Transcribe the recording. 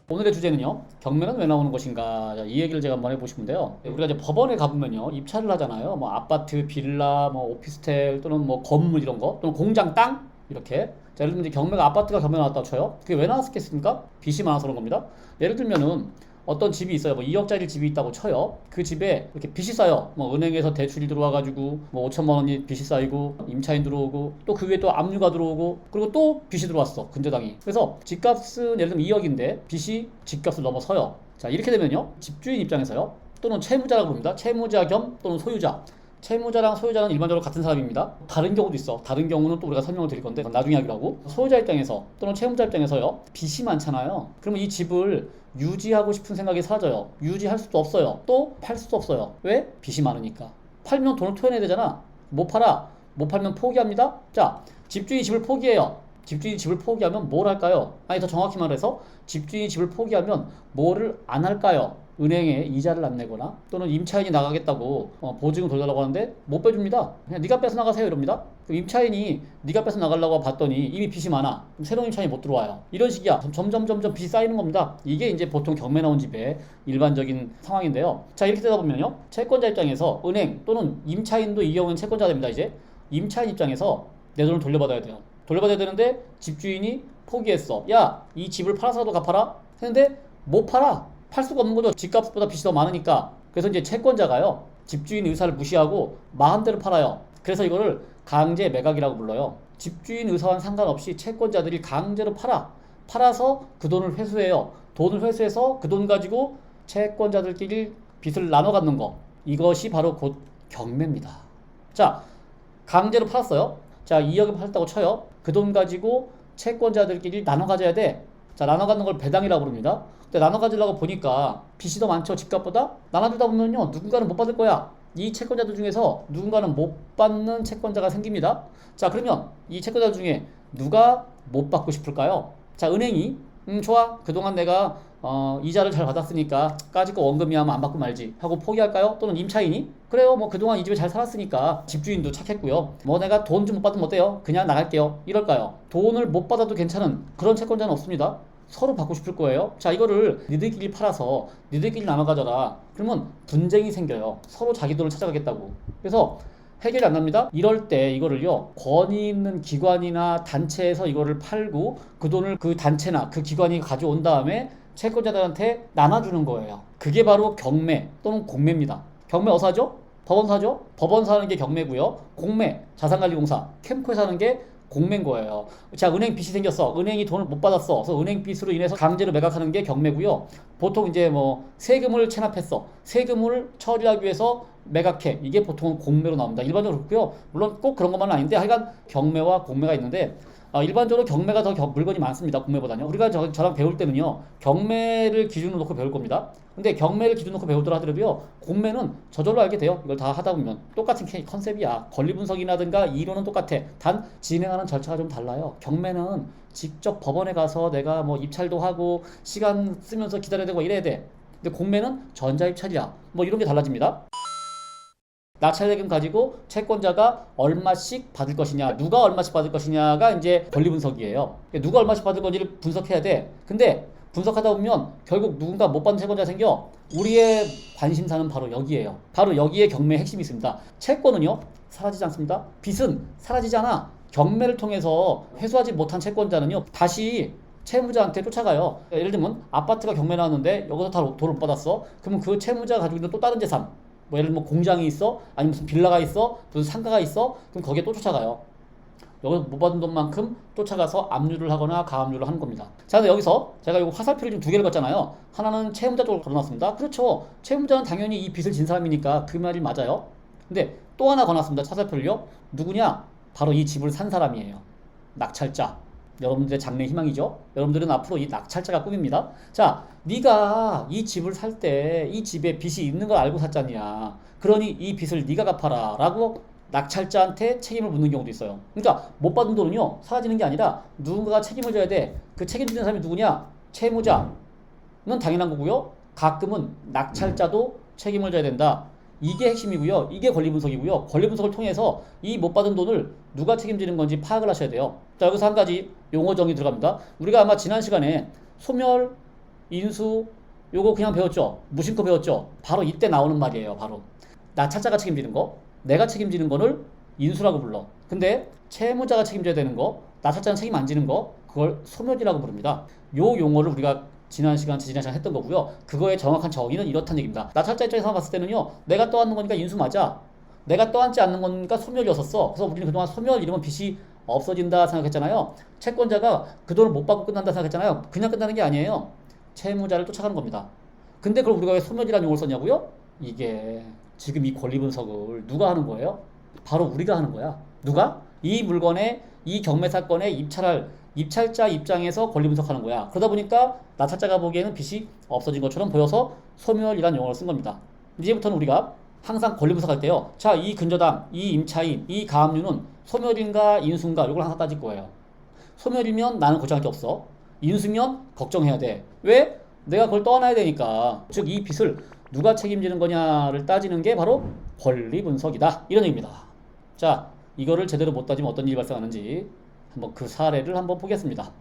오늘의 주제는요, 경매는 왜 나오는 것인가. 자, 이 얘기를 제가 한번 해보고 싶은데요. 우리가 이제 법원에 가보면요, 입찰을 하잖아요. 뭐 아파트, 빌라, 뭐 오피스텔 또는 뭐 건물 이런 거, 또는 공장 땅 이렇게. 자, 예를 들면 이제 경매가 아파트가 경매 나왔다고 쳐요. 그게 왜 나왔겠습니까? 빚이 많아서 그런 겁니다. 예를 들면은 어떤 집이 있어요. 뭐 2억짜리 집이 있다고 쳐요. 그 집에 이렇게 빚이 쌓여. 뭐 은행에서 대출이 들어와가지고 뭐 5천만 원이 빚이 쌓이고 임차인 들어오고 또 그 위에 또 압류가 들어오고 그리고 또 빚이 들어왔어. 근저당이. 그래서 집값은 예를 들면 2억인데 빚이 집값을 넘어서요. 자, 이렇게 되면요. 집주인 입장에서요. 또는 채무자라고 부릅니다. 채무자 겸 또는 소유자. 채무자랑 소유자는 일반적으로 같은 사람입니다. 다른 경우도 있어. 다른 경우는 또 우리가 설명을 드릴 건데 나중에 하기로 하고. 소유자 입장에서 또는 채무자 입장에서요. 빚이 많잖아요. 그러면 이 집을 유지하고 싶은 생각이 사라져요. 유지할 수도 없어요. 또 팔 수도 없어요. 왜? 빚이 많으니까. 팔면 돈을 토해내야 되잖아. 못 팔아. 못 팔면 포기합니다. 자, 집주인이 집을 포기해요. 집주인이 집을 포기하면 뭘 할까요? 아니, 더 정확히 말해서 집주인이 집을 포기하면 뭐를 안 할까요? 은행에 이자를 안 내거나 또는 임차인이 나가겠다고 보증을 돌려달라고 하는데 못 빼줍니다. 그냥 네가 뺏어 나가세요 이럽니다. 그럼 임차인이 네가 뺏어 나가려고 봤더니 이미 빚이 많아. 그럼 새로운 임차인이 못 들어와요. 이런 식이야. 점점 빚이 쌓이는 겁니다. 이게 이제 보통 경매 나온 집의 일반적인 상황인데요. 자, 이렇게 되다 보면요. 채권자 입장에서 은행 또는 임차인도 이 경우는 채권자가 됩니다. 이제 임차인 입장에서 내 돈을 돌려받아야 돼요. 돌려받아야 되는데 집주인이 포기했어. 야, 이 집을 팔아서라도 갚아라 했는데 못 팔아. 팔 수가 없는 거죠. 집값보다 빚이 더 많으니까. 그래서 이제 채권자가요, 집주인 의사를 무시하고 마음대로 팔아요. 그래서 이거를 강제 매각이라고 불러요. 집주인 의사와는 상관없이 채권자들이 강제로 팔아서 그 돈을 회수해요. 돈을 회수해서 그 돈 가지고 채권자들끼리 빚을 나눠 갖는 거. 이것이 바로 곧 경매입니다. 자, 강제로 팔았어요. 자, 2억을 팔았다고 쳐요. 그 돈 가지고 채권자들끼리 나눠 가져야 돼. 자, 나눠 갖는 걸 배당이라고 부릅니다. 근데 나눠 가지려고 보니까 빚이 더 많죠, 집값보다. 나눠주다 보면요, 누군가는 못 받을 거야. 이 채권자들 중에서 누군가는 못 받는 채권자가 생깁니다. 자, 그러면 이 채권자 중에 누가 못 받고 싶을까요? 자, 은행이 좋아, 그동안 내가 이자를 잘 받았으니까 까짓 거 원금이야 안 받고 말지 하고 포기할까요? 또는 임차인이 그래요, 뭐 그동안 이 집에 잘 살았으니까 집주인도 착했고요, 뭐 내가 돈 좀 못 받으면 어때요? 그냥 나갈게요 이럴까요? 돈을 못 받아도 괜찮은 그런 채권자는 없습니다. 서로 받고 싶을 거예요. 자, 이거를 니들끼리 팔아서 니들끼리 나눠 가져라. 그러면 분쟁이 생겨요. 서로 자기 돈을 찾아가겠다고. 그래서 해결이 안 납니다. 이럴 때 이거를요, 권위 있는 기관이나 단체에서 이거를 팔고 그 돈을 그 단체나 그 기관이 가져온 다음에 채권자들한테 나눠주는 거예요. 그게 바로 경매 또는 공매입니다. 경매 어디서 하죠? 법원서 하죠? 법원서 하는 게 경매고요. 공매, 자산관리공사, 캠코에서 하는 게 공매인 거예요. 자, 은행 빚이 생겼어. 은행이 돈을 못 받았어. 그래서 은행 빚으로 인해서 강제로 매각하는 게 경매고요. 보통 이제 뭐 세금을 체납했어. 세금을 처리하기 위해서 매각해. 이게 보통은 공매로 나옵니다. 일반적으로 그렇고요. 물론 꼭 그런 것만은 아닌데 하여간 경매와 공매가 있는데 일반적으로 경매가 더 물건이 많습니다. 공매보다는요. 우리가 저랑 배울 때는요, 경매를 기준으로 놓고 배울 겁니다. 근데 경매를 기준으로 놓고 배우더라 하더라도요, 공매는 저절로 알게 돼요. 이걸 다 하다 보면 똑같은 컨셉이야. 권리 분석이라든가 이론은 똑같아. 단 진행하는 절차가 좀 달라요. 경매는 직접 법원에 가서 내가 뭐 입찰도 하고 시간 쓰면서 기다려야 되고 이래야 돼. 근데 공매는 전자입찰이야. 뭐 이런 게 달라집니다. 낙찰대금 가지고 채권자가 얼마씩 받을 것이냐, 누가 얼마씩 받을 것이냐가 이제 권리 분석이에요. 누가 얼마씩 받을 건지를 분석해야 돼. 근데 분석하다 보면 결국 누군가 못 받는 채권자가 생겨. 우리의 관심사는 바로 여기에요. 바로 여기에 경매의 핵심이 있습니다. 채권은요, 사라지지 않습니다. 빚은 사라지지 않아. 경매를 통해서 회수하지 못한 채권자는요, 다시 채무자한테 쫓아가요. 예를 들면 아파트가 경매 나왔는데 여기서 다 돈을 못 받았어. 그러면 그 채무자가 가지고 있는 또 다른 재산, 뭐 예를 들면 공장이 있어, 아니면 무슨 빌라가 있어, 무슨 상가가 있어, 그럼 거기에 또 쫓아가요. 여기서 못 받은 돈만큼 쫓아가서 압류를 하거나 가압류를 하는 겁니다. 자, 근데 여기서 제가 이거 화살표를 좀 두 개를 걷잖아요. 하나는 채무자 쪽으로 걸어놨습니다. 그렇죠. 채무자는 당연히 이 빚을 진 사람이니까 그 말이 맞아요. 근데 또 하나 걸어놨습니다. 화살표를요. 누구냐? 바로 이 집을 산 사람이에요. 낙찰자. 여러분들의 장래 희망이죠. 여러분들은 앞으로 이 낙찰자가 꿈입니다. 자, 네가 이 집을 살 때 이 집에 빚이 있는 걸 알고 샀잖냐. 그러니 이 빚을 네가 갚아라 라고 낙찰자한테 책임을 묻는 경우도 있어요. 그러니까 못 받은 돈은요, 사라지는 게 아니라 누군가가 책임을 져야 돼. 그 책임지는 사람이 누구냐? 채무자는 당연한 거고요. 가끔은 낙찰자도 책임을 져야 된다. 이게 핵심이고요. 이게 권리 분석이고요. 권리 분석을 통해서 이 못 받은 돈을 누가 책임지는 건지 파악을 하셔야 돼요. 자, 여기서 한 가지 용어 정의 들어갑니다. 우리가 아마 지난 시간에 소멸, 인수 요거 그냥 배웠죠. 무심코 배웠죠. 바로 이때 나오는 말이에요. 바로 나찰자가 책임지는 거, 내가 책임지는 거를 인수라고 불러. 근데 채무자가 책임져야 되는 거, 나찰자는 책임 안 지는 거, 그걸 소멸이라고 부릅니다. 요 용어를 우리가 지난 시간 했던 거고요. 그거의 정확한 정의는 이렇다는 얘기입니다. 나찰자 입장에서 봤을 때는요, 내가 떠안는 거니까 인수 맞아. 내가 떠안지 않는 거니까 소멸이었었어. 그래서 우리는 그동안 소멸 이러면 빚이 없어진다 생각했잖아요. 채권자가 그 돈을 못 받고 끝난다 생각했잖아요. 그냥 끝나는 게 아니에요. 채무자를 쫓아가는 겁니다. 근데 그걸 우리가 왜 소멸이라는 용어를 썼냐고요? 이게 지금 이 권리 분석을 누가 하는 거예요? 바로 우리가 하는 거야. 누가? 이 물건의 이 경매 사건에 입찰할 입찰자 입장에서 권리 분석하는 거야. 그러다 보니까 나찰자가 보기에는 빚이 없어진 것처럼 보여서 소멸이라는 용어를 쓴 겁니다. 이제부터는 우리가 항상 권리 분석할 때요. 자, 이 근저당, 이 임차인, 이 가압류는 소멸인가 인수인가 이걸 항상 따질 거예요. 소멸이면 나는 걱정할 게 없어. 인수면 걱정해야 돼. 왜? 내가 그걸 떠안아야 되니까. 즉 이 빚을 누가 책임지는 거냐를 따지는 게 바로 권리 분석이다. 이런 얘기입니다. 자, 이거를 제대로 못 따지면 어떤 일이 발생하는지 한번 그 사례를 한번 보겠습니다.